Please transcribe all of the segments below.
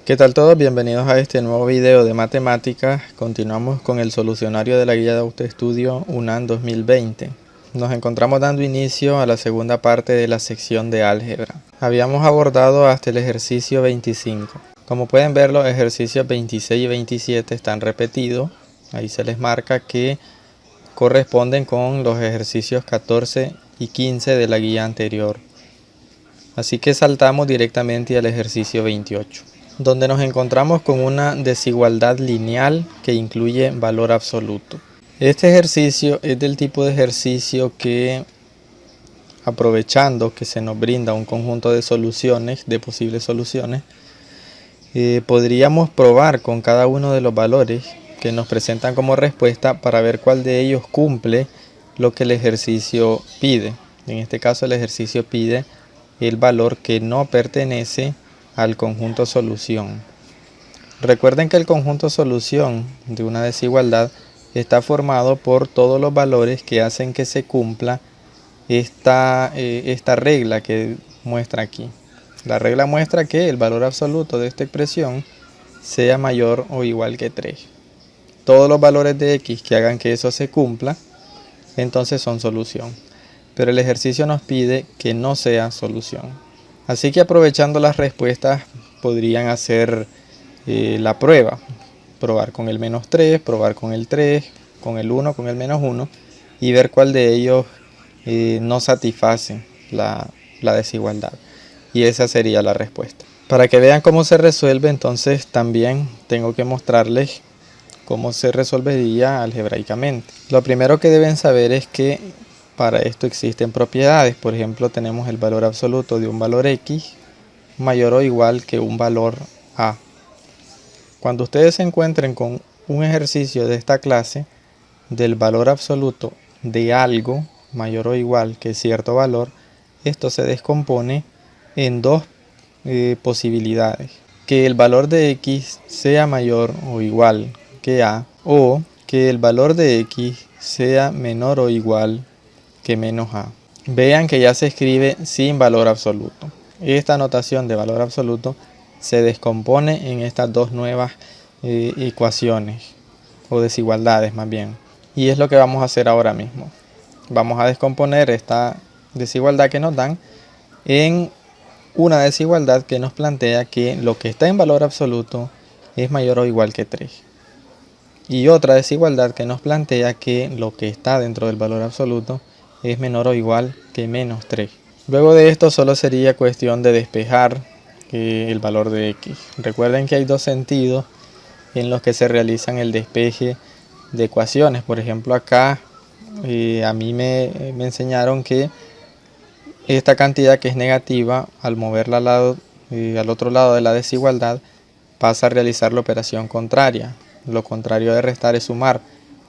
¿Qué tal todos? Bienvenidos a este nuevo video de matemáticas. Continuamos con el solucionario de la guía de autoestudio UNAM 2020. Nos encontramos dando inicio a la segunda parte de la sección de álgebra. Habíamos abordado hasta el ejercicio 25. Como pueden ver, los ejercicios 26 y 27 están repetidos. Ahí se les marca que corresponden con los ejercicios 14 y 15 de la guía anterior. Así que saltamos directamente al ejercicio 28. Donde nos encontramos con una desigualdad lineal que incluye valor absoluto. Este ejercicio es del tipo de ejercicio que, aprovechando que se nos brinda un conjunto de soluciones, de posibles soluciones, podríamos probar con cada uno de los valores que nos presentan como respuesta para ver cuál de ellos cumple lo que el ejercicio pide. En este caso el ejercicio pide el valor que no pertenece al conjunto solución. Recuerden que el conjunto solución de una desigualdad está formado por todos los valores que hacen que se cumpla esta regla que muestra aquí. La regla muestra que el valor absoluto de esta expresión sea mayor o igual que 3. Todos los valores de x que hagan que eso se cumpla, entonces son solución. Pero el ejercicio nos pide que no sea solución. Así que aprovechando las respuestas podrían hacer la prueba. Probar con el menos 3, probar con el 3, con el 1, con el menos 1 y ver cuál de ellos no satisface la desigualdad. Y esa sería la respuesta. Para que vean cómo se resuelve, entonces también tengo que mostrarles cómo se resolvería algebraicamente. Lo primero que deben saber es que para esto existen propiedades. Por ejemplo, tenemos el valor absoluto de un valor x mayor o igual que un valor a. Cuando ustedes se encuentren con un ejercicio de esta clase del valor absoluto de algo mayor o igual que cierto valor, esto se descompone en dos posibilidades. Que el valor de x sea mayor o igual que a, o que el valor de x sea menor o igual que menos a. Vean que ya se escribe sin valor absoluto. Esta notación de valor absoluto se descompone en estas dos nuevas ecuaciones o desigualdades más bien. Y es lo que vamos a hacer ahora mismo. Vamos a descomponer esta desigualdad que nos dan en una desigualdad que nos plantea que lo que está en valor absoluto es mayor o igual que 3. Y otra desigualdad que nos plantea que lo que está dentro del valor absoluto es menor o igual que menos 3. Luego de esto solo sería cuestión de despejar el valor de x. Recuerden que hay dos sentidos en los que se realizan el despeje de ecuaciones. Por ejemplo, acá a mí me enseñaron que esta cantidad que es negativa, al moverla al otro lado de la desigualdad, pasa a realizar la operación contraria. Lo contrario de restar es sumar.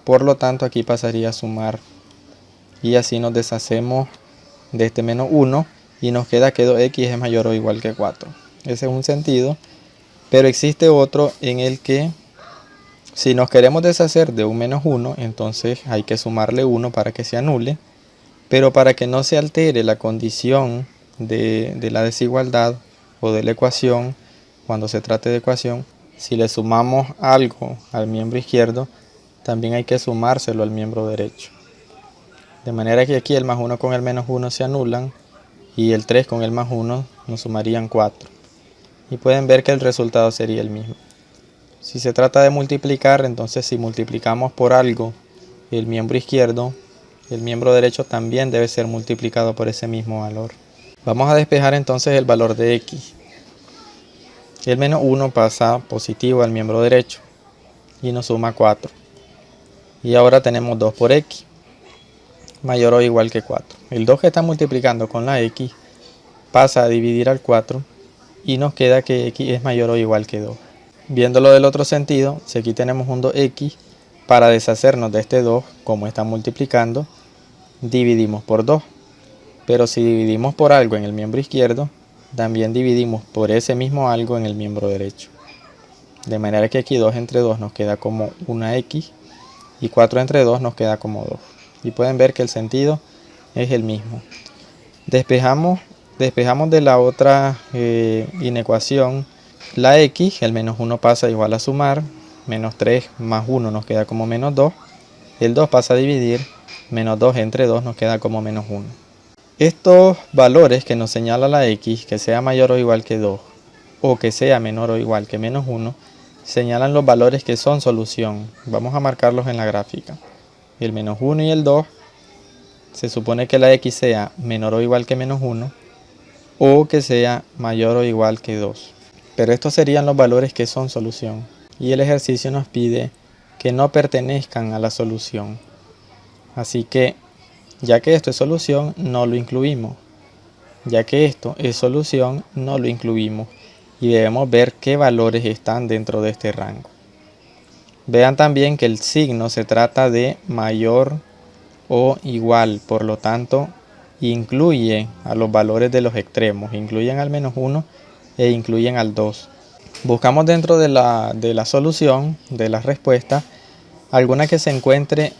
Por lo tanto, aquí pasaría a sumar. Y así nos deshacemos de este menos 1 y nos queda que 2x es mayor o igual que 4. Ese es un sentido, pero existe otro en el que si nos queremos deshacer de un menos 1, entonces hay que sumarle 1 para que se anule, pero para que no se altere la condición de la desigualdad o de la ecuación, cuando se trate de ecuación, si le sumamos algo al miembro izquierdo, también hay que sumárselo al miembro derecho. De manera que aquí el más 1 con el menos 1 se anulan y el 3 con el más 1 nos sumarían 4. Y pueden ver que el resultado sería el mismo. Si se trata de multiplicar, entonces si multiplicamos por algo el miembro izquierdo, el miembro derecho también debe ser multiplicado por ese mismo valor. Vamos a despejar entonces el valor de x. El menos 1 pasa positivo al miembro derecho y nos suma 4. Y ahora tenemos 2 por x. Mayor o igual que 4. El 2 que está multiplicando con la x pasa a dividir al 4 y nos queda que x es mayor o igual que 2. Viéndolo del otro sentido, si aquí tenemos un 2x, para deshacernos de este 2, como está multiplicando, dividimos por 2. Pero si dividimos por algo en el miembro izquierdo, también dividimos por ese mismo algo en el miembro derecho. De manera que aquí 2 entre 2 nos queda como una x y 4 entre 2 nos queda como 2. Y pueden ver que el sentido es el mismo. Despejamos de la otra inecuación la x, el menos 1 pasa igual a sumar, menos 3 más 1 nos queda como menos 2, el 2 pasa a dividir, menos 2 entre 2 nos queda como menos 1. Estos valores que nos señala la x, que sea mayor o igual que 2, o que sea menor o igual que menos 1, señalan los valores que son solución. Vamos a marcarlos en la gráfica. El menos 1 y el 2, se supone que la x sea menor o igual que menos 1, o que sea mayor o igual que 2. Pero estos serían los valores que son solución. Y el ejercicio nos pide que no pertenezcan a la solución. Así que, ya que esto es solución, no lo incluimos. Ya que esto es solución, no lo incluimos. Y debemos ver qué valores están dentro de este rango. Vean también que el signo se trata de mayor o igual, por lo tanto, incluye a los valores de los extremos, incluyen al menos 1 e incluyen al 2. Buscamos dentro de la solución, de la respuesta, alguna que se encuentre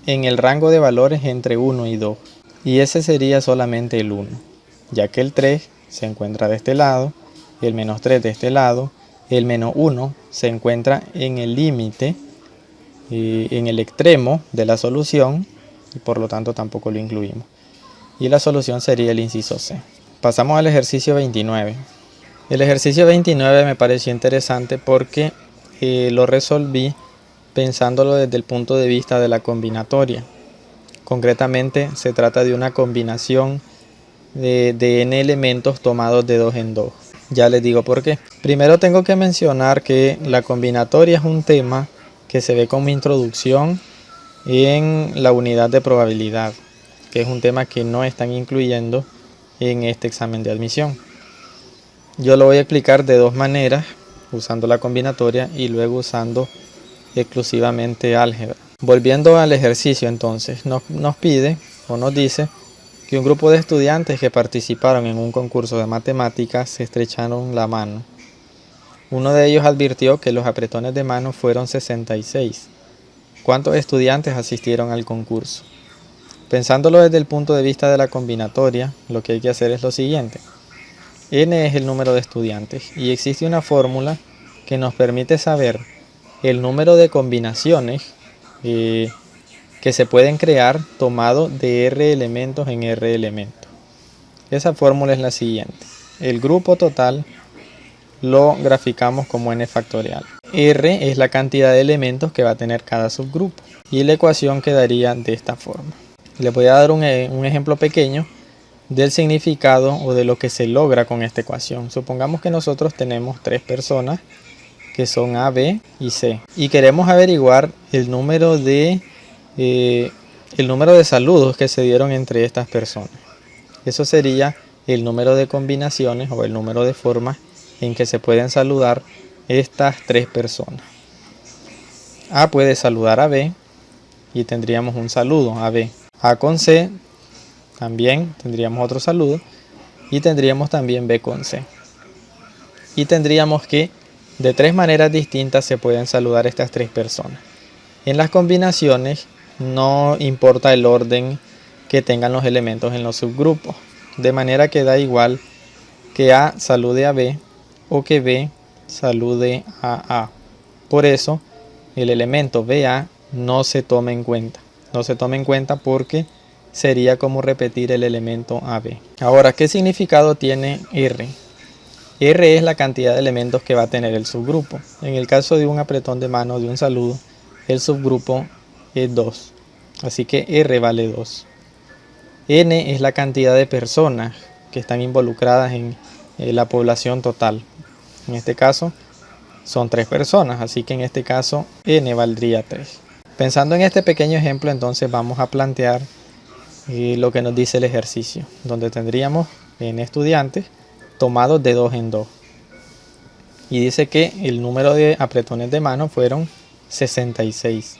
en el rango de valores entre 1 y 2. Y ese sería solamente el 1, ya que el 3 se encuentra de este lado, el menos 3 de este lado, el menos 1 se encuentra en el límite, en el extremo de la solución, y por lo tanto tampoco lo incluimos. Y la solución sería el inciso C. Pasamos al ejercicio 29. El ejercicio 29 me pareció interesante porque lo resolví pensándolo desde el punto de vista de la combinatoria. Concretamente se trata de una combinación de n elementos tomados de 2 en 2. Ya les digo por qué. Primero tengo que mencionar que la combinatoria es un tema que se ve como introducción en la unidad de probabilidad, que es un tema que no están incluyendo en este examen de admisión. Yo lo voy a explicar de dos maneras, usando la combinatoria y luego usando exclusivamente álgebra. Volviendo al ejercicio entonces, nos pide o nos dice que un grupo de estudiantes que participaron en un concurso de matemáticas se estrecharon la mano. Uno de ellos advirtió que los apretones de mano fueron 66. ¿Cuántos estudiantes asistieron al concurso? Pensándolo desde el punto de vista de la combinatoria, lo que hay que hacer es lo siguiente. N es el número de estudiantes y existe una fórmula que nos permite saber el número de combinaciones que se pueden crear tomado de R elementos en R elementos. Esa fórmula es la siguiente. El grupo total lo graficamos como n factorial. R es la cantidad de elementos que va a tener cada subgrupo. Y la ecuación quedaría de esta forma. Les voy a dar un ejemplo pequeño del significado o de lo que se logra con esta ecuación. Supongamos que nosotros tenemos 3 personas que son A, B y C. Y queremos averiguar el número de saludos que se dieron entre estas personas. Eso sería el número de combinaciones o el número de formas en que se pueden saludar estas 3 personas. A puede saludar a B y tendríamos un saludo a B. A con C también tendríamos otro saludo y tendríamos también B con C. Y tendríamos que de 3 maneras distintas se pueden saludar estas 3 personas. En las combinaciones no importa el orden que tengan los elementos en los subgrupos, de manera que da igual que A salude a B o que B salude a A. Por eso el elemento BA no se toma en cuenta. No se toma en cuenta porque sería como repetir el elemento AB. Ahora, ¿qué significado tiene R? R es la cantidad de elementos que va a tener el subgrupo. En el caso de un apretón de mano, de un saludo, el subgrupo es 2. Así que R vale 2. N es la cantidad de personas que están involucradas en la población total. En este caso son 3 personas, así que en este caso N valdría 3. Pensando en este pequeño ejemplo, entonces vamos a plantear lo que nos dice el ejercicio, donde tendríamos N estudiantes tomados de 2 en 2. Y dice que el número de apretones de mano fueron 66.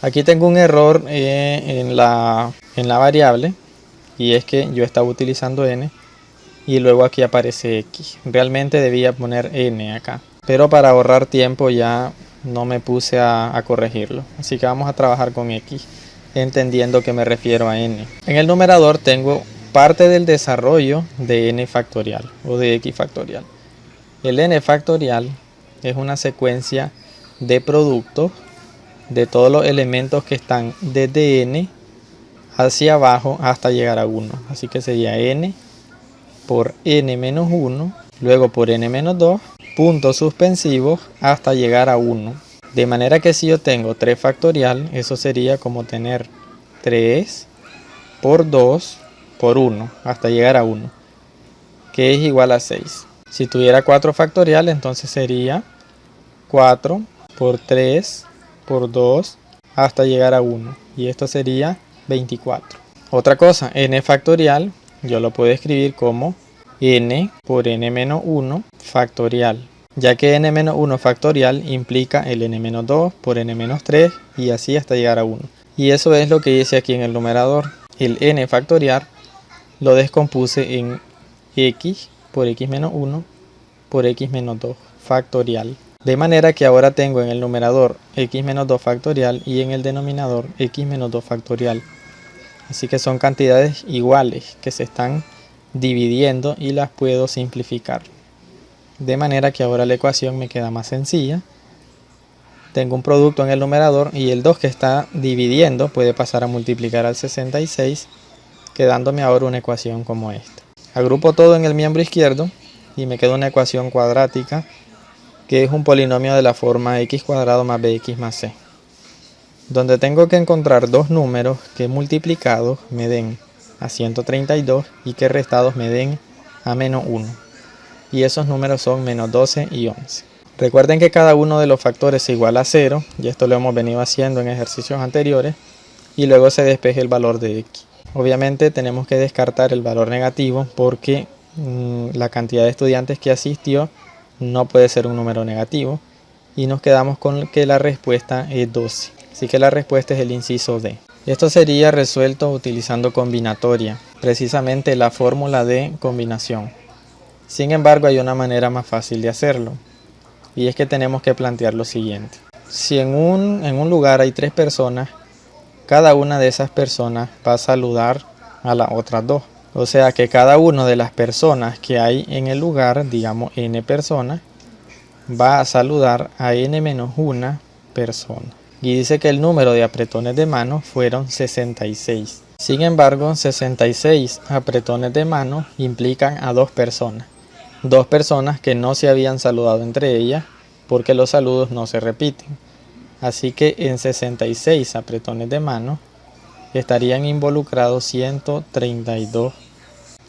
Aquí tengo un error en la variable, y es que yo estaba utilizando n y luego aquí aparece x. Realmente debía poner n acá, pero para ahorrar tiempo ya no me puse a corregirlo. Así que vamos a trabajar con x, entendiendo que me refiero a n. En el numerador tengo parte del desarrollo de n factorial o de x factorial. El n factorial es una secuencia de productos de todos los elementos que están desde n hacia abajo hasta llegar a 1. Así que sería n por n menos 1, luego por n menos 2, puntos suspensivos hasta llegar a 1. De manera que si yo tengo 3 factorial, eso sería como tener 3 por 2 por 1 hasta llegar a 1, que es igual a 6. Si tuviera 4 factorial, entonces sería 4 por 3 por 2 hasta llegar a 1, y esto sería 24. Otra cosa, n factorial yo lo puedo escribir como n por n menos 1 factorial, ya que n menos 1 factorial implica el n menos 2 por n menos 3 y así hasta llegar a 1. Y eso es lo que hice aquí en el numerador. El n factorial lo descompuse en x por x menos 1 por x menos 2 factorial. De manera que ahora tengo en el numerador x menos 2 factorial y en el denominador x menos 2 factorial. Así que son cantidades iguales que se están dividiendo y las puedo simplificar. De manera que ahora la ecuación me queda más sencilla. Tengo un producto en el numerador y el 2 que está dividiendo puede pasar a multiplicar al 66, quedándome ahora una ecuación como esta. Agrupo todo en el miembro izquierdo y me queda una ecuación cuadrática que es un polinomio de la forma x cuadrado más bx más c, donde tengo que encontrar dos números que multiplicados me den a 132 y que restados me den a menos 1. Y esos números son menos 12 y 11. Recuerden que cada uno de los factores se iguala a 0, y esto lo hemos venido haciendo en ejercicios anteriores, y luego se despeje el valor de x. Obviamente tenemos que descartar el valor negativo porque la cantidad de estudiantes que asistió no puede ser un número negativo, y nos quedamos con que la respuesta es 12. Así que la respuesta es el inciso D. Esto sería resuelto utilizando combinatoria, precisamente la fórmula de combinación. Sin embargo, hay una manera más fácil de hacerlo, y es que tenemos que plantear lo siguiente. Si en un lugar hay 3 personas, cada una de esas personas va a saludar a las otras 2. O sea que cada una de las personas que hay en el lugar, digamos n personas, va a saludar a n menos 1 persona. Y dice que el número de apretones de mano fueron 66. Sin embargo, 66 apretones de mano implican a 2 personas. 2 personas que no se habían saludado entre ellas porque los saludos no se repiten. Así que en 66 apretones de mano estarían involucrados 132.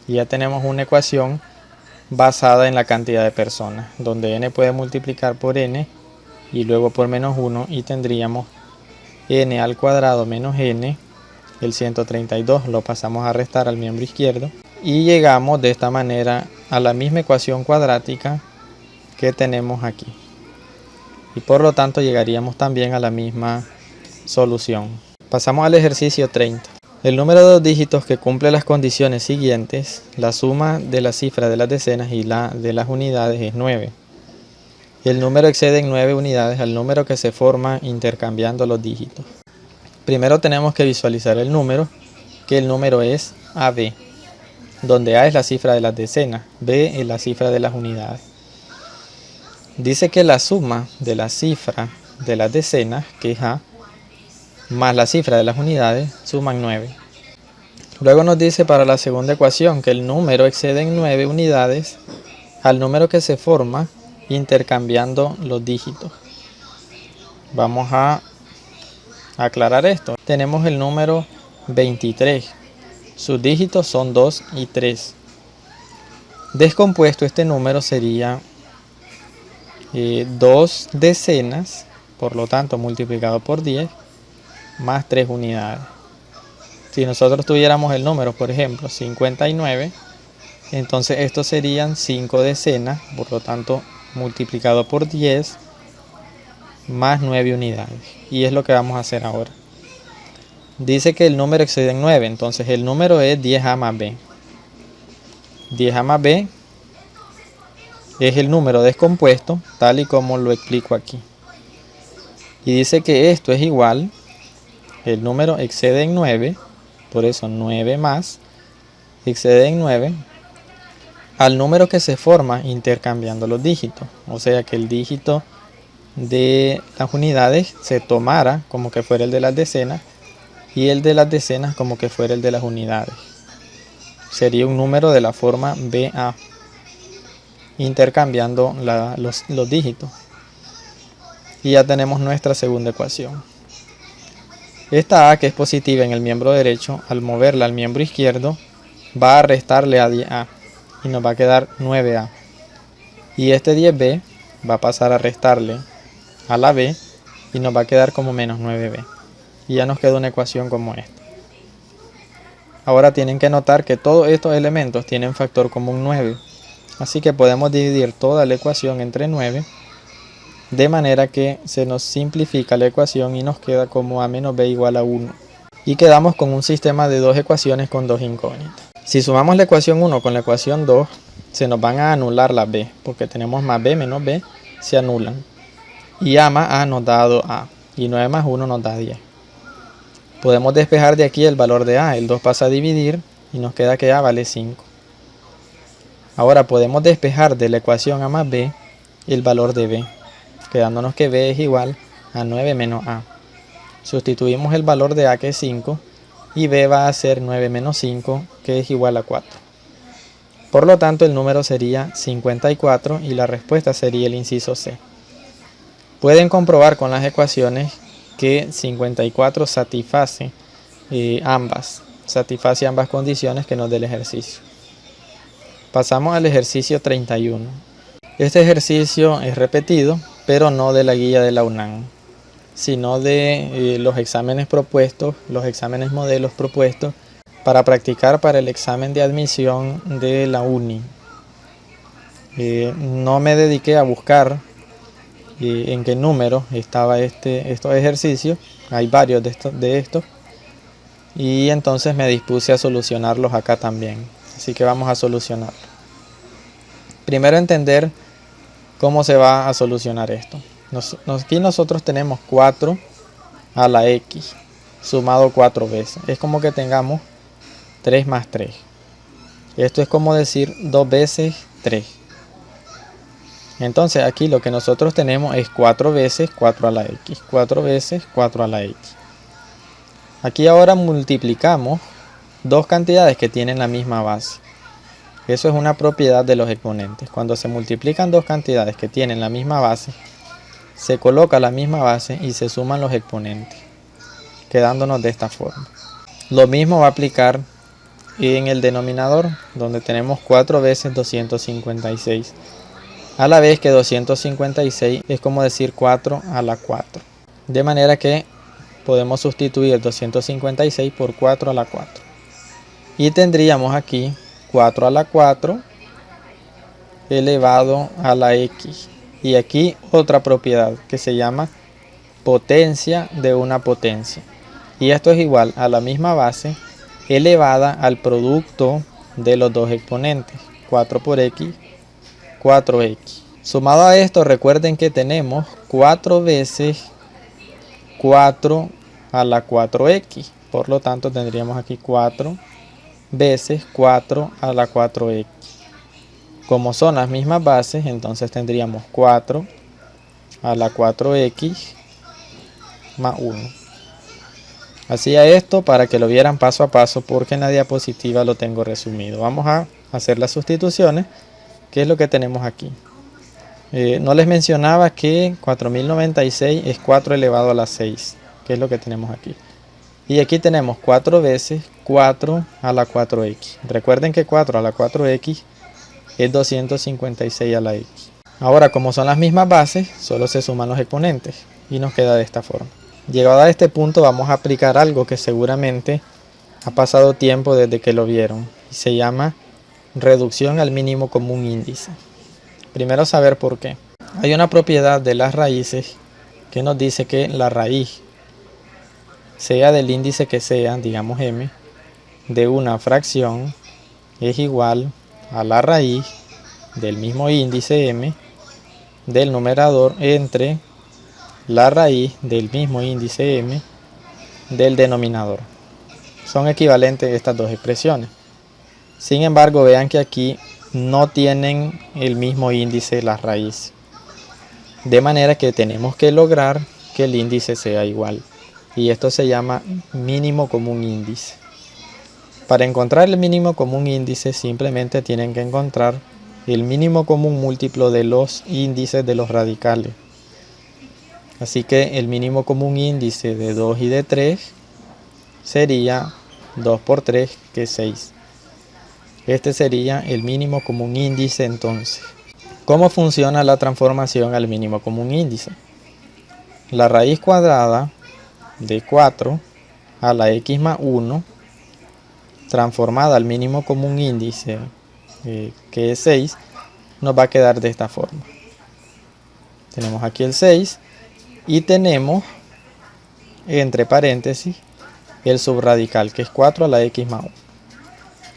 Y ya tenemos una ecuación basada en la cantidad de personas, donde n puede multiplicar por n y luego por menos 1, y tendríamos n al cuadrado menos n. El 132 lo pasamos a restar al miembro izquierdo y llegamos de esta manera a la misma ecuación cuadrática que tenemos aquí, y por lo tanto llegaríamos también a la misma solución. Pasamos al ejercicio 30. El número de 2 dígitos que cumple las condiciones siguientes, la suma de la cifra de las decenas y la de las unidades es 9. El número excede en 9 unidades al número que se forma intercambiando los dígitos. Primero tenemos que visualizar el número, que el número es AB, donde A es la cifra de las decenas, B es la cifra de las unidades. Dice que la suma de la cifra de las decenas, que es A, más la cifra de las unidades, suman 9. Luego nos dice para la segunda ecuación que el número excede en 9 unidades al número que se forma intercambiando los dígitos. Vamos a aclarar esto. Tenemos el número 23. Sus dígitos son 2 y 3. Descompuesto, este número sería 2 decenas, por lo tanto multiplicado por 10, más 3 unidades. Si nosotros tuviéramos el número, por ejemplo, 59, entonces estos serían 5 decenas, por lo tanto multiplicado por 10, más 9 unidades. Y es lo que vamos a hacer ahora. Dice que el número excede en 9, entonces el número es 10A más B. 10A más B es el número descompuesto, tal y como lo explico aquí. Y dice que esto es igual, el número excede en 9, por eso 9 más, excede en 9, al número que se forma intercambiando los dígitos. O sea que el dígito de las unidades se tomara como que fuera el de las decenas y el de las decenas como que fuera el de las unidades. Sería un número de la forma BA, intercambiando los dígitos. Y ya tenemos nuestra segunda ecuación. Esta A, que es positiva en el miembro derecho, al moverla al miembro izquierdo, va a restarle a 10A y nos va a quedar 9A. Y este 10B va a pasar a restarle a la B y nos va a quedar como menos 9B. Y ya nos queda una ecuación como esta. Ahora tienen que notar que todos estos elementos tienen factor común 9. Así que podemos dividir toda la ecuación entre 9, de manera que se nos simplifica la ecuación y nos queda como A menos B igual a 1. Y quedamos con un sistema de dos ecuaciones con dos incógnitas. Si sumamos la ecuación 1 con la ecuación 2, se nos van a anular las B, porque tenemos más B menos B, se anulan. Y A más A nos da 2A, y 9 más 1 nos da 10. Podemos despejar de aquí el valor de A, el 2 pasa a dividir, y nos queda que A vale 5. Ahora podemos despejar de la ecuación A más B el valor de B, quedándonos que B es igual a 9 menos A. Sustituimos el valor de A, que es 5, y B va a ser 9 menos 5, que es igual a 4. Por lo tanto, el número sería 54 y la respuesta sería el inciso C. Pueden comprobar con las ecuaciones que 54 satisface ambas condiciones que nos da el ejercicio. Pasamos al ejercicio 31. Este ejercicio es repetido, pero no de la guía de la UNAM, sino de los exámenes propuestos, los exámenes modelos propuestos para practicar para el examen de admisión de la UNI. No me dediqué a buscar en qué número estaba estos ejercicios, hay varios de estos, y entonces me dispuse a solucionarlos acá también, así que vamos a solucionarlo. Primero entender cómo se va a solucionar esto. Aquí nosotros tenemos 4 a la X sumado 4 veces. Es como que tengamos 3 más 3. Esto es como decir 2 veces 3. Entonces aquí lo que nosotros tenemos es 4 veces 4 a la X. 4 veces 4 a la X. Aquí ahora multiplicamos dos cantidades que tienen la misma base. Eso es una propiedad de los exponentes. Cuando se multiplican dos cantidades que tienen la misma base, se coloca la misma base y se suman los exponentes, quedándonos de esta forma. Lo mismo va a aplicar en el denominador, donde tenemos 4 veces 256. A la vez que 256 es como decir 4 a la 4. De manera que podemos sustituir 256 por 4 a la 4. Y tendríamos aquí 4 a la 4 elevado a la X. Y aquí otra propiedad que se llama potencia de una potencia. Y esto es igual a la misma base elevada al producto de los dos exponentes. 4 por X, 4X. Sumado a esto, recuerden que tenemos 4 veces 4 a la 4X. Por lo tanto, tendríamos aquí 4 veces 4 a la 4X. Como son las mismas bases, entonces tendríamos 4 a la 4X más 1. Hacía esto para que lo vieran paso a paso, porque en la diapositiva lo tengo resumido. Vamos a hacer las sustituciones, que es lo que tenemos aquí. No les mencionaba que 4096 es 4 elevado a la 6, que es lo que tenemos aquí. Y aquí tenemos 4 veces 4 a la 4X. Recuerden que 4 a la 4X es 256 a la X. Ahora, como son las mismas bases, solo se suman los exponentes y nos queda de esta forma. Llegado a este punto, vamos a aplicar algo que seguramente ha pasado tiempo desde que lo vieron, y se llama reducción al mínimo común índice. Primero, saber por qué. Hay una propiedad de las raíces que nos dice que la raíz, sea del índice que sea, digamos m, de una fracción es igual a la raíz del mismo índice m del numerador entre la raíz del mismo índice m del denominador. Son equivalentes estas dos expresiones. Sin embargo, vean que aquí no tienen el mismo índice las raíces. De manera que tenemos que lograr que el índice sea igual. Y esto se llama mínimo común índice. Para encontrar el mínimo común índice simplemente tienen que encontrar el mínimo común múltiplo de los índices de los radicales. Así que el mínimo común índice de 2 y de 3 sería 2 por 3, que es 6. Este sería el mínimo común índice entonces. ¿Cómo funciona la transformación al mínimo común índice? La raíz cuadrada de 4 a la x más 1 transformada al mínimo común índice, que es 6, nos va a quedar de esta forma. Tenemos aquí el 6 y tenemos entre paréntesis el subradical, que es 4 a la x más 1.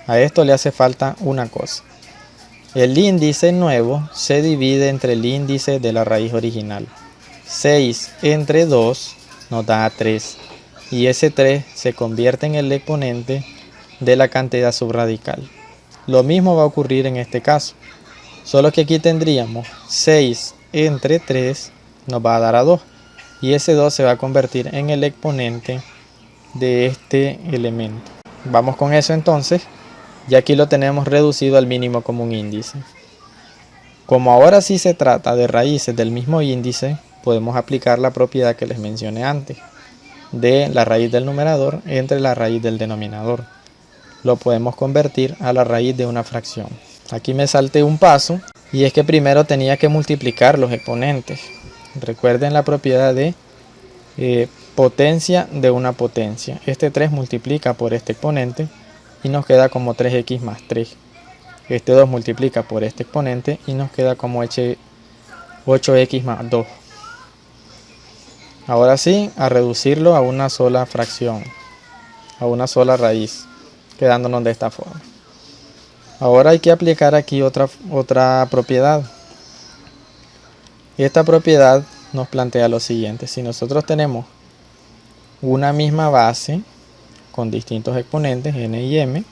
A esto le hace falta una cosa. El índice nuevo se divide entre el índice de la raíz original. 6 entre 2 nos da 3. Y ese 3 se convierte en el exponente de la cantidad subradical. Lo mismo va a ocurrir en este caso. Solo que aquí tendríamos 6 entre 3 nos va a dar a 2. Y ese 2 se va a convertir en el exponente de este elemento. Vamos con eso entonces. Y aquí lo tenemos reducido al mínimo común índice. Como ahora sí se trata de raíces del mismo índice, podemos aplicar la propiedad que les mencioné antes, de la raíz del numerador entre la raíz del denominador. Lo podemos convertir a la raíz de una fracción. Aquí me salté un paso, y es que primero tenía que multiplicar los exponentes. Recuerden la propiedad de potencia de una potencia. Este 3 multiplica por este exponente y nos queda como 3x más 3. Este 2 multiplica por este exponente y nos queda como 8x más 2. Ahora sí, a reducirlo a una sola fracción, a una sola raíz, quedándonos de esta forma. Ahora hay que aplicar aquí otra propiedad. Esta propiedad nos plantea lo siguiente: si nosotros tenemos una misma base con distintos exponentes n y m,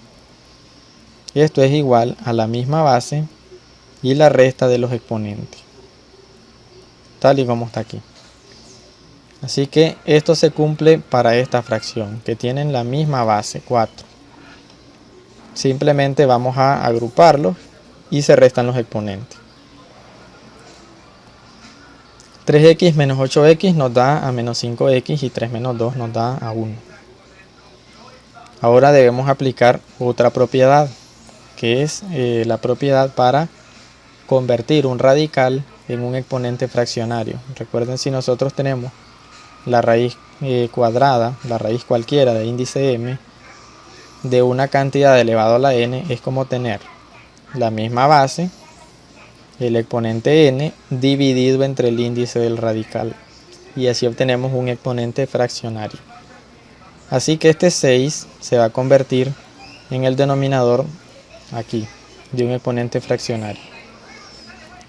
esto es igual a la misma base y la resta de los exponentes, tal y como está aquí. Así que esto se cumple para esta fracción, que tienen la misma base, 4. Simplemente vamos a agruparlos y se restan los exponentes. 3x menos 8x nos da a menos 5x y 3 menos 2 nos da a 1. Ahora debemos aplicar otra propiedad, que es la propiedad para convertir un radical en un exponente fraccionario. Recuerden, si nosotros tenemos la raíz cuadrada, la raíz cualquiera de índice m, de una cantidad elevado a la n, es como tener la misma base, el exponente n, dividido entre el índice del radical. Y así obtenemos un exponente fraccionario. Así que este 6 se va a convertir en el denominador aquí, de un exponente fraccionario,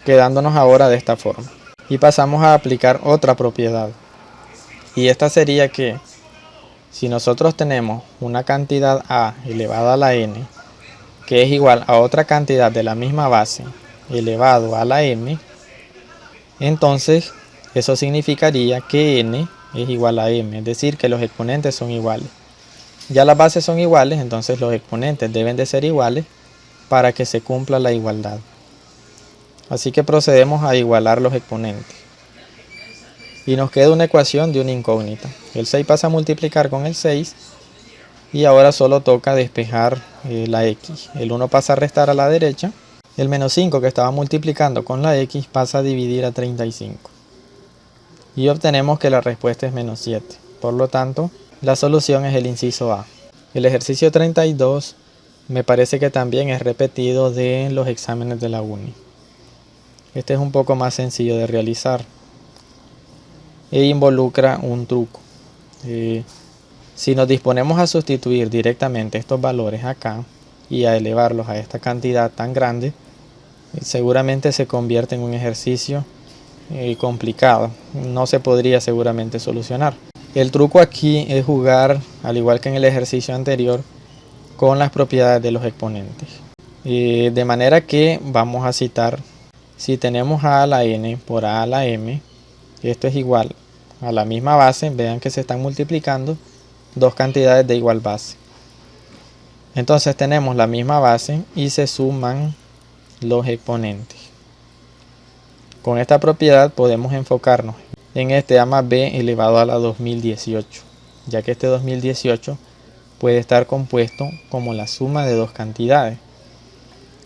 quedándonos ahora de esta forma. Y pasamos a aplicar otra propiedad. Y esta sería que si nosotros tenemos una cantidad a elevada a la n, que es igual a otra cantidad de la misma base elevado a la m, entonces eso significaría que n es igual a m, es decir, que los exponentes son iguales. Ya las bases son iguales, entonces los exponentes deben de ser iguales para que se cumpla la igualdad. Así que procedemos a igualar los exponentes. Y nos queda una ecuación de una incógnita. El 6 pasa a multiplicar con el 6 y ahora solo toca despejar la x. El 1 pasa a restar a la derecha. El menos 5 que estaba multiplicando con la x pasa a dividir a 35. Y obtenemos que la respuesta es menos 7. Por lo tanto, la solución es el inciso A. El ejercicio 32 me parece que también es repetido de los exámenes de la uni. Este es un poco más sencillo de realizar e involucra un truco. Si nos disponemos a sustituir directamente estos valores acá y a elevarlos a esta cantidad tan grande, seguramente se convierte en un ejercicio complicado. No se podría seguramente solucionar. El truco aquí es jugar, al igual que en el ejercicio anterior, con las propiedades de los exponentes. De manera que vamos a citar, si tenemos a la n por a a la m, esto es igual a la misma base, vean que se están multiplicando dos cantidades de igual base. Entonces tenemos la misma base y se suman los exponentes. Con esta propiedad podemos enfocarnos en este a más b elevado a la 2018, ya que este 2018 puede estar compuesto como la suma de dos cantidades.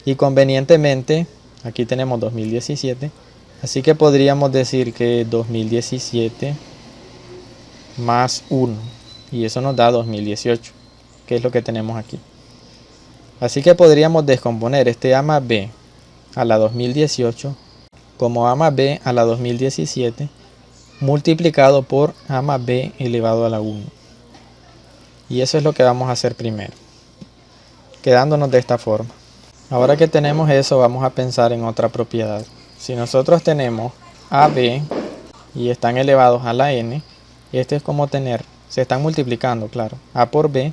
Y convenientemente, aquí tenemos 2017, así que podríamos decir que 2017 más 1, y eso nos da 2018, que es lo que tenemos aquí. Así que podríamos descomponer este a más b a la 2018 como a más b a la 2017 multiplicado por a más b elevado a la 1. Y eso es lo que vamos a hacer primero, quedándonos de esta forma. Ahora que tenemos eso, vamos a pensar en otra propiedad. Si nosotros tenemos AB y están elevados a la n, esto es como tener, se están multiplicando, claro, A por B,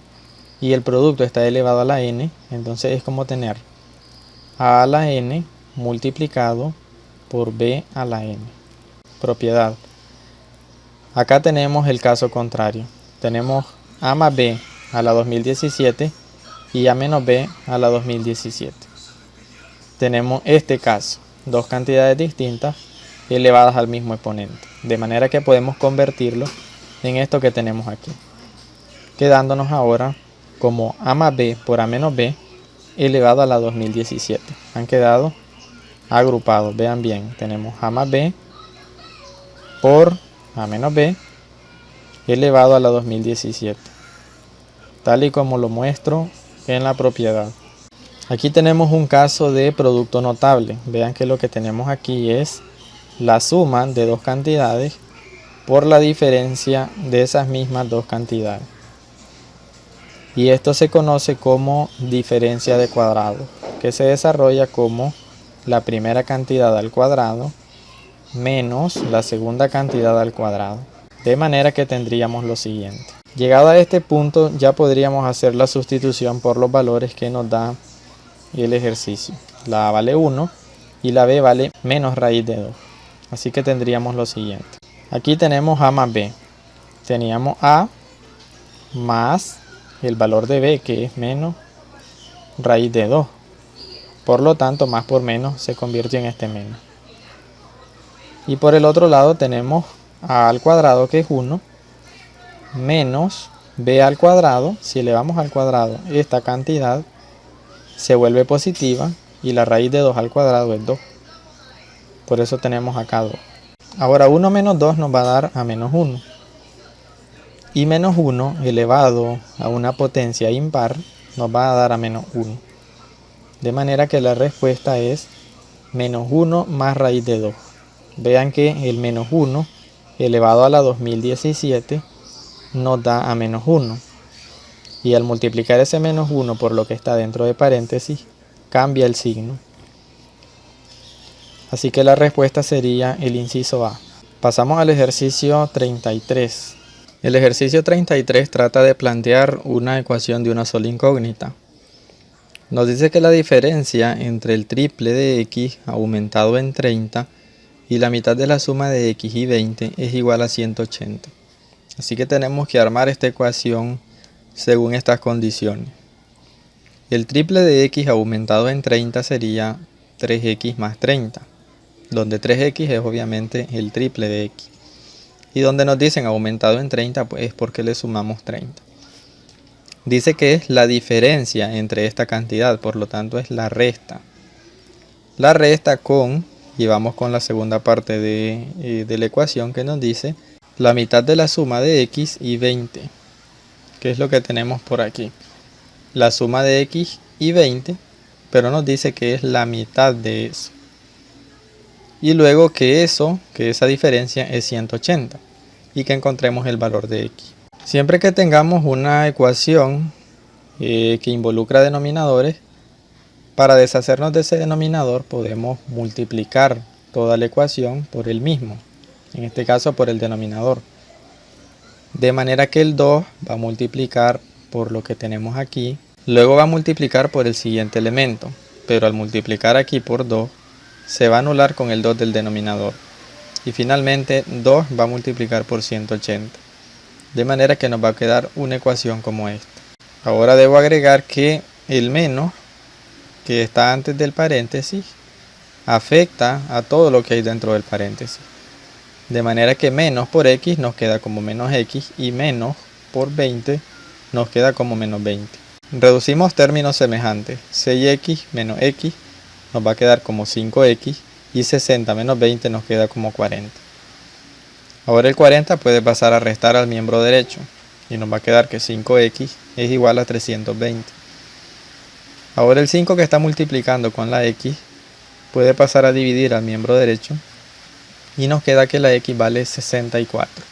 y el producto está elevado a la n, entonces es como tener A a la n multiplicado por B a la n. Propiedad. Acá tenemos el caso contrario. Tenemos A más B a la 2017 y A menos B a la 2017. Tenemos este caso, dos cantidades distintas elevadas al mismo exponente, de manera que podemos convertirlo en esto que tenemos aquí, quedándonos ahora como A más B por A menos B elevado a la 2017. Han quedado agrupados, vean bien, tenemos A más B por A menos B elevado a la 2017, tal y como lo muestro en la propiedad. Aquí tenemos un caso de producto notable. Vean que lo que tenemos aquí es la suma de dos cantidades por la diferencia de esas mismas dos cantidades. Y esto se conoce como diferencia de cuadrado, que se desarrolla como la primera cantidad al cuadrado menos la segunda cantidad al cuadrado. De manera que tendríamos lo siguiente. Llegado a este punto ya podríamos hacer la sustitución por los valores que nos da el ejercicio. La A vale 1 y la B vale menos raíz de 2. Así que tendríamos lo siguiente. Aquí tenemos A más B. Teníamos A más el valor de B, que es menos raíz de 2. Por lo tanto, más por menos se convierte en este menos. Y por el otro lado tenemos A al cuadrado, que es 1, menos B al cuadrado. Si elevamos al cuadrado esta cantidad, se vuelve positiva y la raíz de 2 al cuadrado es 2. Por eso tenemos acá 2. Ahora 1 menos 2 nos va a dar a menos 1. Y menos 1 elevado a una potencia impar nos va a dar a menos 1. De manera que la respuesta es menos 1 más raíz de 2. Vean que el menos 1 elevado a la 2017 nos da a menos 1. Y al multiplicar ese menos 1 por lo que está dentro de paréntesis, cambia el signo. Así que la respuesta sería el inciso A. Pasamos al ejercicio 33. El ejercicio 33 trata de plantear una ecuación de una sola incógnita. Nos dice que la diferencia entre el triple de x aumentado en 30 y la mitad de la suma de x y 20 es igual a 180. Así que tenemos que armar esta ecuación según estas condiciones. El triple de x aumentado en 30 sería 3x más 30, donde 3x es obviamente el triple de x. Y donde nos dicen aumentado en 30, pues es porque le sumamos 30. Dice que es la diferencia entre esta cantidad, por lo tanto es la resta. La resta con, y vamos con la segunda parte de la ecuación que nos dice la mitad de la suma de x y 20. Que es lo que tenemos por aquí, la suma de x y 20, pero nos dice que es la mitad de eso. Y luego que esa diferencia es 180 y que encontremos el valor de x. Siempre que tengamos una ecuación que involucra denominadores, para deshacernos de ese denominador podemos multiplicar toda la ecuación por el mismo, en este caso por el denominador. De manera que el 2 va a multiplicar por lo que tenemos aquí, luego va a multiplicar por el siguiente elemento. pero al multiplicar aquí por 2, se va a anular con el 2 del denominador. Y finalmente 2 va a multiplicar por 180. De manera que nos va a quedar una ecuación como esta. Ahora debo agregar que el menos, que está antes del paréntesis, afecta a todo lo que hay dentro del paréntesis. De manera que menos por x nos queda como menos x y menos por 20 nos queda como menos 20. Reducimos términos semejantes. 6x menos x nos va a quedar como 5x y 60 menos 20 nos queda como 40. Ahora el 40 puede pasar a restar al miembro derecho y nos va a quedar que 5x es igual a 320. Ahora el 5 que está multiplicando con la x puede pasar a dividir al miembro derecho y nos queda que la x vale 64.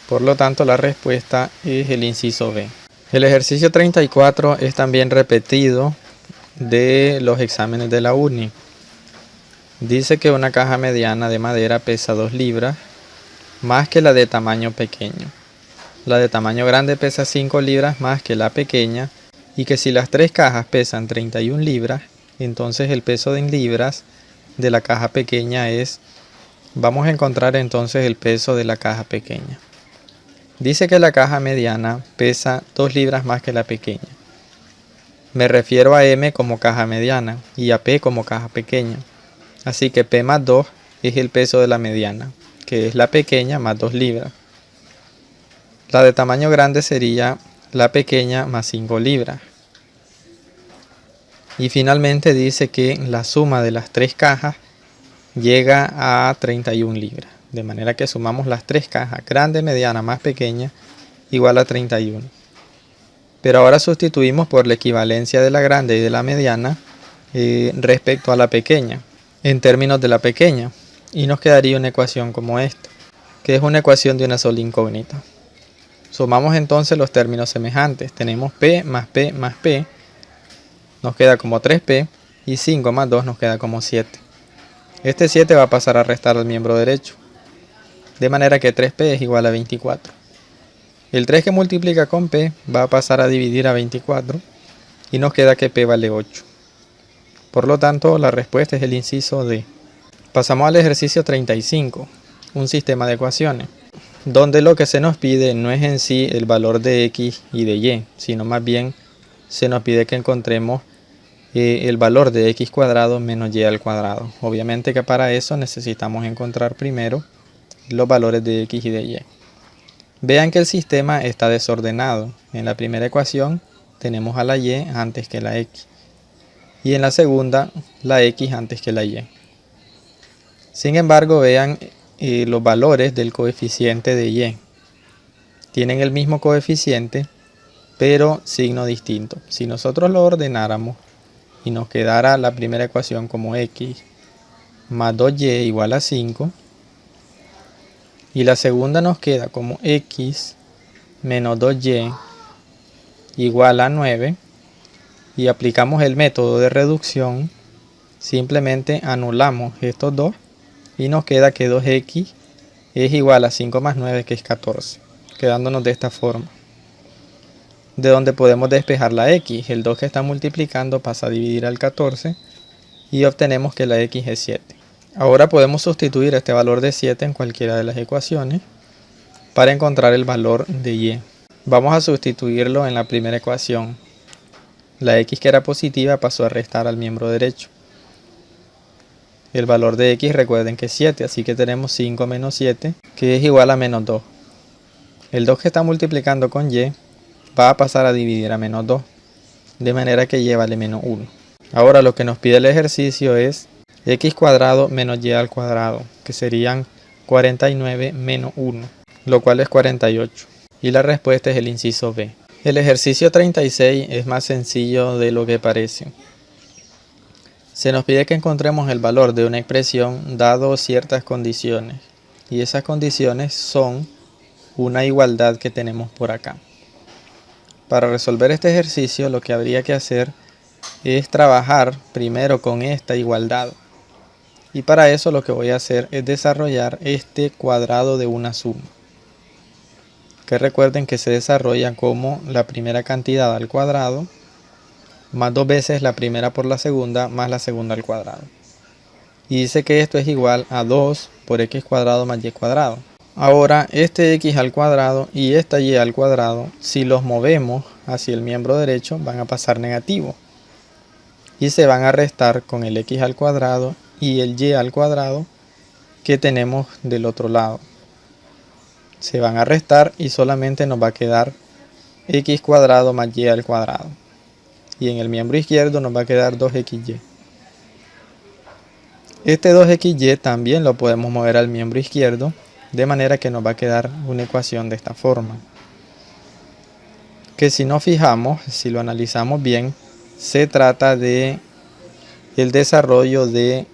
Por lo tanto, la respuesta es el inciso B. El ejercicio 34 es también repetido de los exámenes de la uni. Dice que una caja mediana de madera pesa 2 libras más que la de tamaño pequeño. La de tamaño grande pesa 5 libras más que la pequeña y que si las tres cajas pesan 31 libras, entonces el peso en libras de la caja pequeña es... Vamos a encontrar entonces el peso de la caja pequeña. Dice que la caja mediana pesa 2 libras más que la pequeña. Me refiero a M como caja mediana y a P como caja pequeña. Así que P más 2 es el peso de la mediana, que es la pequeña más 2 libras. La de tamaño grande sería la pequeña más 5 libras. Y finalmente dice que la suma de las tres cajas llega a 31 libras. De manera que sumamos las tres cajas, grande, mediana más pequeña, igual a 31. Pero ahora sustituimos por la equivalencia de la grande y de la mediana respecto a la pequeña, en términos de la pequeña. Y nos quedaría una ecuación como esta, que es una ecuación de una sola incógnita. Sumamos entonces los términos semejantes. Tenemos P más P más P, nos queda como 3P, y 5 más 2 nos queda como 7. Este 7 va a pasar a restar al miembro derecho, de manera que 3P es igual a 24. El 3 que multiplica con P va a pasar a dividir a 24 y nos queda que P vale 8. Por lo tanto, la respuesta es el inciso D. Pasamos al ejercicio 35, un sistema de ecuaciones, donde lo que se nos pide no es en sí el valor de x y de y, sino más bien se nos pide que encontremos el valor de x cuadrado menos y al cuadrado. Obviamente que para eso necesitamos encontrar primero los valores de x y de y. Vean que el sistema está desordenado. En la primera ecuación tenemos a la y antes que la x y en la segunda la x antes que la y. Sin embargo, vean los valores del coeficiente de y. Tienen el mismo coeficiente, pero signo distinto. Si nosotros lo ordenáramos y nos quedara la primera ecuación como x más 2y igual a 5, y la segunda nos queda como x menos 2y igual a 9, y aplicamos el método de reducción, simplemente anulamos estos dos y nos queda que 2x es igual a 5 más 9, que es 14, quedándonos de esta forma, de donde podemos despejar la x. El 2 que está multiplicando pasa a dividir al 14 y obtenemos que la x es 7. Ahora podemos sustituir este valor de 7 en cualquiera de las ecuaciones para encontrar el valor de y. Vamos a sustituirlo en la primera ecuación. La x que era positiva pasó a restar al miembro derecho. El valor de x, recuerden que es 7, así que tenemos 5 menos 7, que es igual a menos 2. El 2 que está multiplicando con y va a pasar a dividir a menos 2, de manera que y vale menos 1. Ahora lo que nos pide el ejercicio es x cuadrado menos y al cuadrado, que serían 49 menos 1, lo cual es 48. Y la respuesta es el inciso B. El ejercicio 36 es más sencillo de lo que parece. Se nos pide que encontremos el valor de una expresión dado ciertas condiciones, y esas condiciones son una igualdad que tenemos por acá. Para resolver este ejercicio lo que habría que hacer es trabajar primero con esta igualdad, y para eso lo que voy a hacer es desarrollar este cuadrado de una suma, que recuerden que se desarrolla como la primera cantidad al cuadrado más 2 veces la primera por la segunda más la segunda al cuadrado. Y dice que esto es igual a 2 por x cuadrado más y cuadrado. Ahora este x al cuadrado y esta y al cuadrado, si los movemos hacia el miembro derecho, van a pasar negativos. Y se van a restar con el x al cuadrado y el y al cuadrado que tenemos del otro lado. Se van a restar y solamente nos va a quedar x cuadrado más y al cuadrado. Y en el miembro izquierdo nos va a quedar 2xy. Este 2xy también lo podemos mover al miembro izquierdo, de manera que nos va a quedar una ecuación de esta forma. Que si nos fijamos, si lo analizamos bien, se trata de el desarrollo de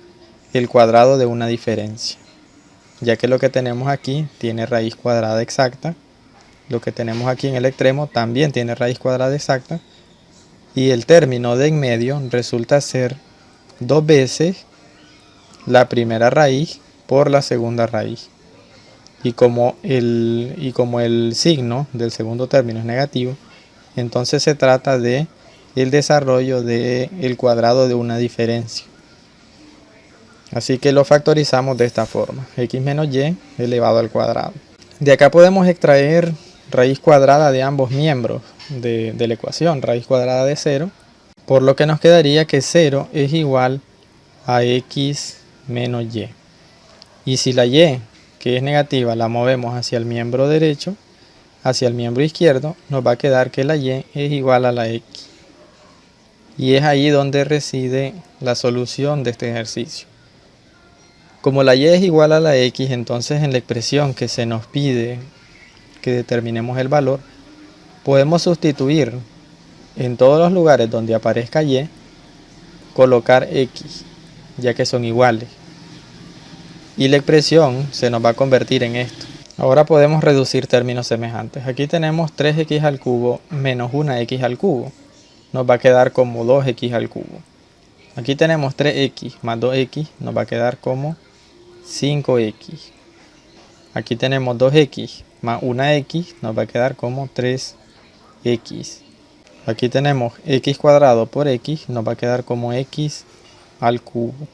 el cuadrado de una diferencia. Ya que lo que tenemos aquí tiene raíz cuadrada exacta, lo que tenemos aquí en el extremo también tiene raíz cuadrada exacta, y el término de en medio resulta ser 2 veces la primera raíz por la segunda raíz. Y como el signo del segundo término es negativo, entonces se trata de el desarrollo del cuadrado de una diferencia. Así que lo factorizamos de esta forma, x menos y elevado al cuadrado. De acá podemos extraer raíz cuadrada de ambos miembros de la ecuación, raíz cuadrada de 0, por lo que nos quedaría que 0 es igual a x menos y. Y si la y, que es negativa, la movemos hacia el miembro derecho, hacia el miembro izquierdo, nos va a quedar que la y es igual a la x. Y es ahí donde reside la solución de este ejercicio. Como la y es igual a la x, entonces en la expresión que se nos pide que determinemos el valor, podemos sustituir en todos los lugares donde aparezca y, colocar x, ya que son iguales. Y la expresión se nos va a convertir en esto. Ahora podemos reducir términos semejantes. Aquí tenemos 3x al cubo menos 1x al cubo. Nos va a quedar como 2x al cubo. Aquí tenemos 3x más 2x, nos va a quedar como 5x. Aquí tenemos 2x más 1x, nos va a quedar como 3x. Aquí tenemos x cuadrado por x, nos va a quedar como x al cubo.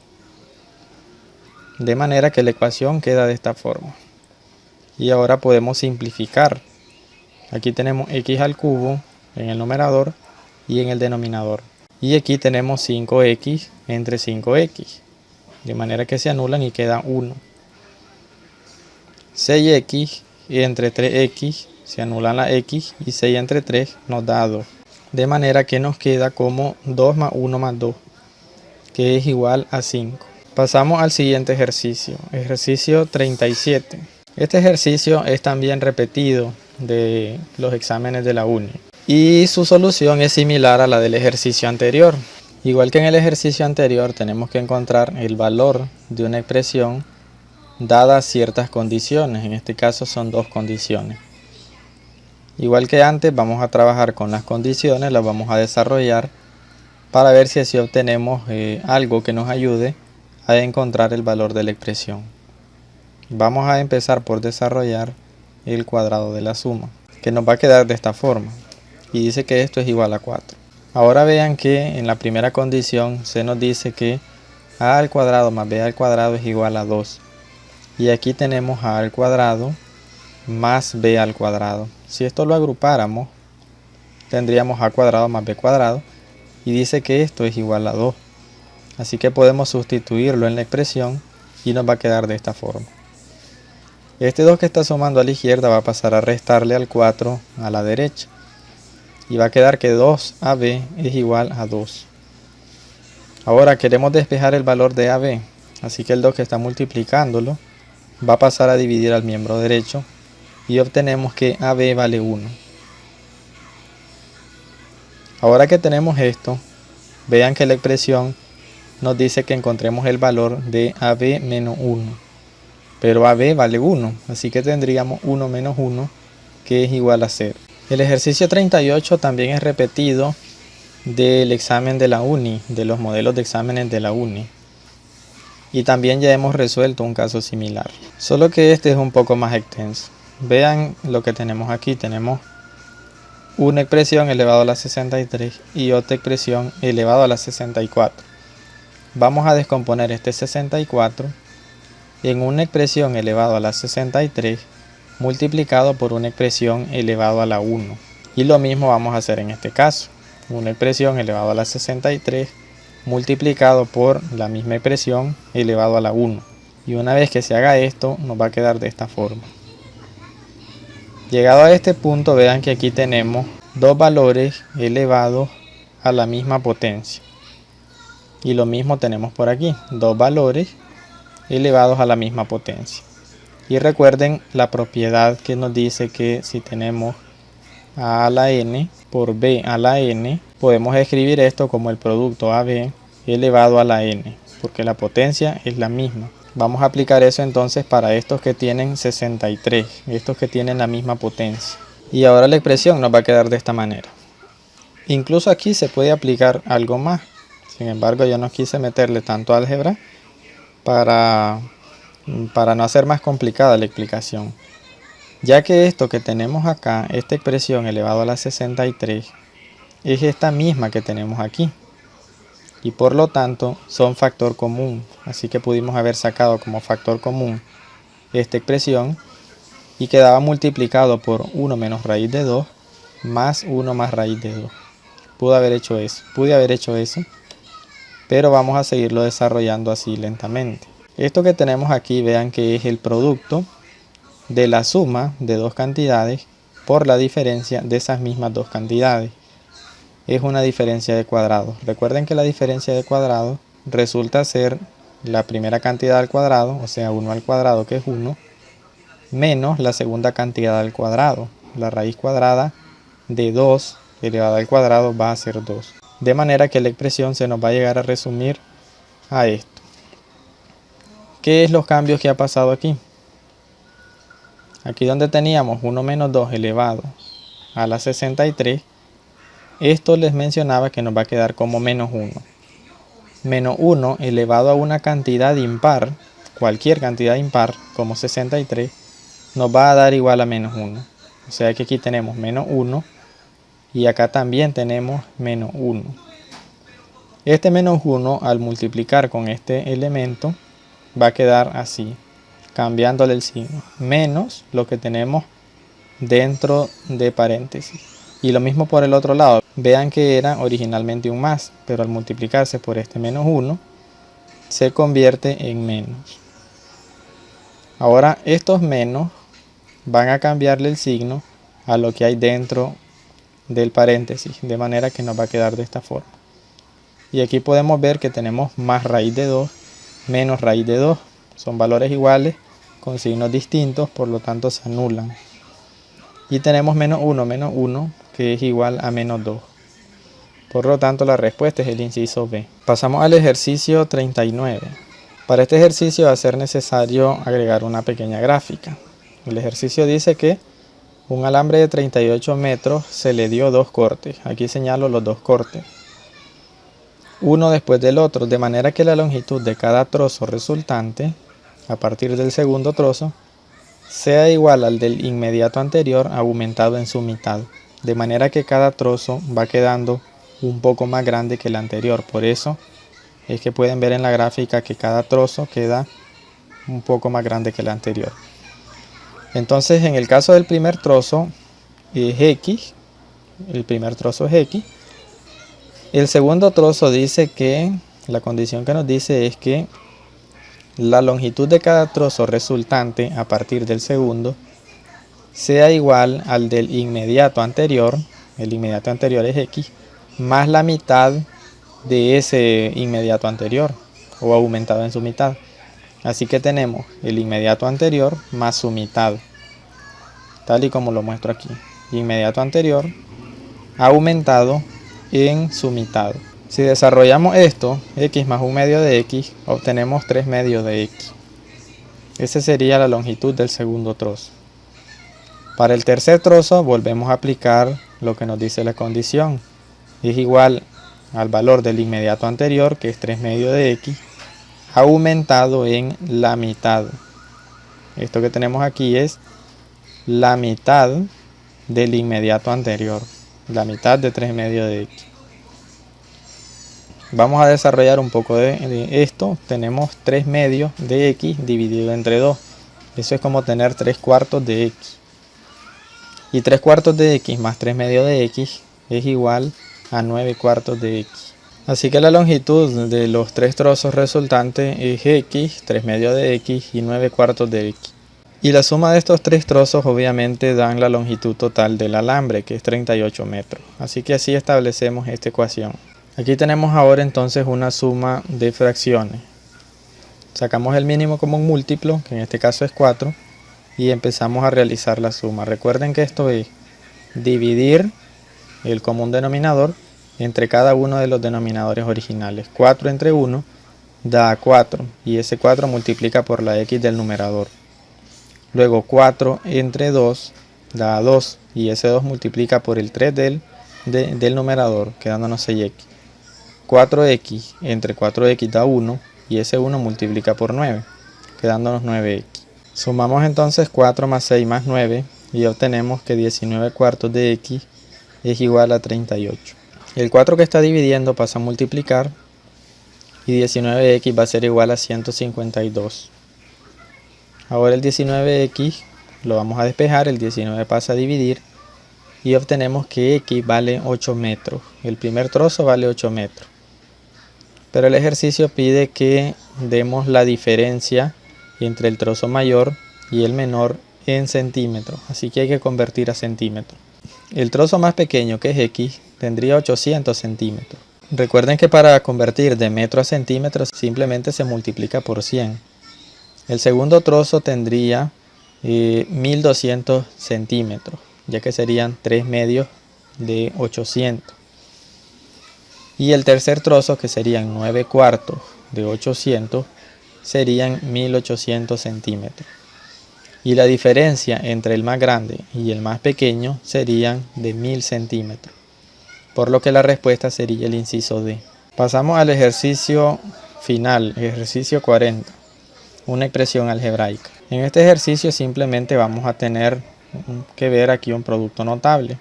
De manera que la ecuación queda de esta forma. Y ahora podemos simplificar. Aquí tenemos x al cubo en el numerador y en el denominador. Y aquí tenemos 5x entre 5x. De manera que se anulan y queda 1. 6x entre 3x, se anulan la x y 6 entre 3 nos da 2. De manera que nos queda como 2 más 1 más 2, que es igual a 5. Pasamos al siguiente ejercicio, ejercicio 37. Este ejercicio es también repetido de los exámenes de la uni. Y su solución es similar a la del ejercicio anterior. Igual que en el ejercicio anterior tenemos que encontrar el valor de una expresión dadas ciertas condiciones. En este caso son 2 condiciones. Igual que antes vamos a trabajar con las condiciones, las vamos a desarrollar para ver si así obtenemos algo que nos ayude a encontrar el valor de la expresión. Vamos a empezar por desarrollar el cuadrado de la suma, que nos va a quedar de esta forma. Y dice que esto es igual a 4. Ahora vean que en la primera condición se nos dice que a al cuadrado más b al cuadrado es igual a 2. Y aquí tenemos a al cuadrado más b al cuadrado. Si esto lo agrupáramos, tendríamos a cuadrado más b cuadrado. Y dice que esto es igual a 2. Así que podemos sustituirlo en la expresión y nos va a quedar de esta forma. Este 2 que está sumando a la izquierda va a pasar a restarle al 4 a la derecha. Y va a quedar que 2ab es igual a 2. Ahora queremos despejar el valor de ab. Así que el 2 que está multiplicándolo va a pasar a dividir al miembro derecho. Y obtenemos que ab vale 1. Ahora que tenemos esto, vean que la expresión nos dice que encontremos el valor de ab menos 1. Pero ab vale 1, así que tendríamos 1 menos 1, que es igual a 0. El ejercicio 38 también es repetido del examen de la uni, de los modelos de exámenes de la uni. Y también ya hemos resuelto un caso similar, solo que este es un poco más extenso. Vean lo que tenemos aquí, tenemos una expresión elevado a la 63 y otra expresión elevado a la 64. Vamos a descomponer este 64 en una expresión elevado a la 63 multiplicado por una expresión elevado a la 1. Y lo mismo vamos a hacer en este caso. Una expresión elevado a la 63 multiplicado por la misma expresión elevado a la 1. Y una vez que se haga esto, nos va a quedar de esta forma. Llegado a este punto, vean que aquí tenemos dos valores elevados a la misma potencia. Y lo mismo tenemos por aquí, dos valores elevados a la misma potencia. Y recuerden la propiedad que nos dice que si tenemos a la n por b a la n, podemos escribir esto como el producto AB elevado a la n, porque la potencia es la misma. Vamos a aplicar eso entonces para estos que tienen 63, estos que tienen la misma potencia. Y ahora la expresión nos va a quedar de esta manera. Incluso aquí se puede aplicar algo más. Sin embargo, yo no quise meterle tanto álgebra para no hacer más complicada la explicación. Ya que esto que tenemos acá, esta expresión elevado a la 63, es esta misma que tenemos aquí. Y por lo tanto son factor común, así que pudimos haber sacado como factor común esta expresión y quedaba multiplicado por 1 menos raíz de 2 más 1 más raíz de 2. Pude haber hecho eso, pero vamos a seguirlo desarrollando así lentamente. Esto que tenemos aquí, vean que es el producto de la suma de dos cantidades por la diferencia de esas mismas dos cantidades. Es una diferencia de cuadrados. Recuerden que la diferencia de cuadrados resulta ser la primera cantidad al cuadrado, o sea 1 al cuadrado que es 1, menos la segunda cantidad al cuadrado. La raíz cuadrada de 2 elevada al cuadrado va a ser 2. De manera que la expresión se nos va a llegar a resumir a esto. ¿Qué es los cambios que ha pasado aquí? Aquí donde teníamos 1 menos 2 elevado a la 63, esto les mencionaba que nos va a quedar como menos 1. Menos 1 elevado a una cantidad impar, cualquier cantidad impar, como 63, nos va a dar igual a menos 1. O sea que aquí tenemos menos 1 y acá también tenemos menos 1. Este menos 1 al multiplicar con este elemento va a quedar así, cambiándole el signo, menos lo que tenemos dentro de paréntesis. Y lo mismo por el otro lado. Vean que era originalmente un más, pero al multiplicarse por este menos 1, se convierte en menos. Ahora estos menos van a cambiarle el signo a lo que hay dentro del paréntesis, de manera que nos va a quedar de esta forma. Y aquí podemos ver que tenemos más raíz de 2, menos raíz de 2. Son valores iguales, con signos distintos, por lo tanto se anulan. Y tenemos menos 1, que es igual a menos 2. Por lo tanto, la respuesta es el inciso B. Pasamos al ejercicio 39. Para este ejercicio va a ser necesario agregar una pequeña gráfica. El ejercicio dice que un alambre de 38 metros se le dio dos cortes. Aquí señalo los dos cortes, uno después del otro, de manera que la longitud de cada trozo resultante, a partir del segundo trozo, sea igual al del inmediato anterior aumentado en su mitad, de manera que cada trozo va quedando un poco más grande que el anterior. Por eso es que pueden ver en la gráfica que cada trozo queda un poco más grande que el anterior. Entonces, en el caso del primer trozo es X, el primer trozo es X. El segundo trozo dice que, la condición que nos dice es que la longitud de cada trozo resultante a partir del segundo sea igual al del inmediato anterior, el inmediato anterior es X, más la mitad de ese inmediato anterior, o aumentado en su mitad. Así que tenemos el inmediato anterior más su mitad, tal y como lo muestro aquí. Inmediato anterior aumentado en su mitad. Si desarrollamos esto, x más un medio de x, obtenemos 3 medios de x. Esa sería la longitud del segundo trozo. Para el tercer trozo volvemos a aplicar lo que nos dice la condición. Es igual al valor del inmediato anterior, que es 3 medios de x, aumentado en la mitad. Esto que tenemos aquí es la mitad del inmediato anterior. la mitad de 3 medios de x. Vamos a desarrollar un poco de esto. Tenemos 3 medios de x dividido entre 2. Eso es como tener 3 cuartos de x. Y 3 cuartos de x más 3 medios de x es igual a 9 cuartos de x. Así que la longitud de los 3 trozos resultantes es x, 3 medios de x y 9 cuartos de x. Y la suma de estos 3 trozos obviamente dan la longitud total del alambre, que es 38 metros. Así que así establecemos esta ecuación. Aquí tenemos ahora entonces una suma de fracciones. Sacamos el mínimo común múltiplo, que en este caso es 4, y empezamos a realizar la suma. Recuerden que esto es dividir el común denominador entre cada uno de los denominadores originales. 4 entre 1 da 4 y ese 4 multiplica por la x del numerador. Luego 4 entre 2 da 2 y ese 2 multiplica por el 3 del numerador, quedándonos 6x. 4x entre 4x da 1 y ese 1 multiplica por 9, quedándonos 9x. Sumamos entonces 4 más 6 más 9 y obtenemos que 19 cuartos de x es igual a 38. El 4 que está dividiendo pasa a multiplicar y 19x va a ser igual a 152. Ahora el 19x lo vamos a despejar, el 19 pasa a dividir y obtenemos que x vale 8 metros. El primer trozo vale 8 metros. Pero el ejercicio pide que demos la diferencia entre el trozo mayor y el menor en centímetros, así que hay que convertir a centímetros. El trozo más pequeño, que es x, tendría 800 centímetros. Recuerden que para convertir de metro a centímetros simplemente se multiplica por 100. El segundo trozo tendría 1200 centímetros, ya que serían 3 medios de 800. Y el tercer trozo, que serían 9 cuartos de 800, serían 1800 centímetros. Y la diferencia entre el más grande y el más pequeño serían de 1000 centímetros. Por lo que la respuesta sería el inciso D. Pasamos al ejercicio final, ejercicio 40. Una expresión algebraica. En este ejercicio simplemente vamos a tener que ver aquí un producto notable.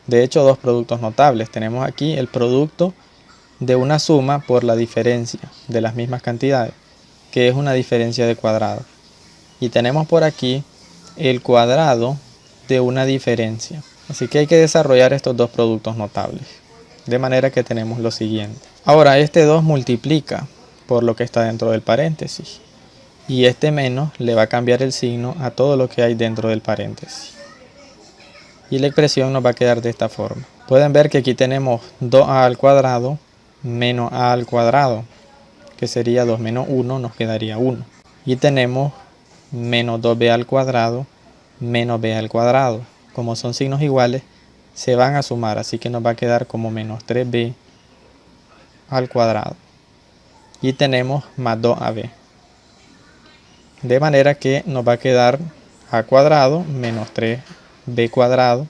De hecho, dos productos notables. Tenemos aquí el producto de una suma por la diferencia de las mismas cantidades, que es una diferencia de cuadrado. Y tenemos por aquí el cuadrado de una diferencia. Así que hay que desarrollar estos dos productos notables. De manera que tenemos lo siguiente. Ahora este 2 multiplica por lo que está dentro del paréntesis. Y este menos le va a cambiar el signo a todo lo que hay dentro del paréntesis. Y la expresión nos va a quedar de esta forma. Pueden ver que aquí tenemos 2a al cuadrado menos a al cuadrado, que sería 2 menos 1, nos quedaría 1. Y tenemos menos 2b al cuadrado menos b al cuadrado. Como son signos iguales, se van a sumar, así que nos va a quedar como menos 3b al cuadrado. Y tenemos más 2ab. De manera que nos va a quedar a cuadrado menos 3b cuadrado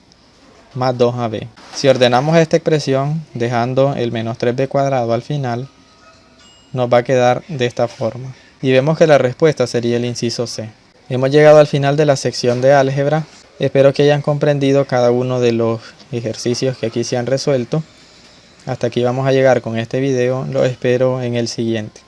más 2ab. Si ordenamos esta expresión dejando el menos 3b cuadrado al final, nos va a quedar de esta forma. Y vemos que la respuesta sería el inciso C. Hemos llegado al final de la sección de álgebra. Espero que hayan comprendido cada uno de los ejercicios que aquí se han resuelto. Hasta aquí vamos a llegar con este video. Lo espero en el siguiente.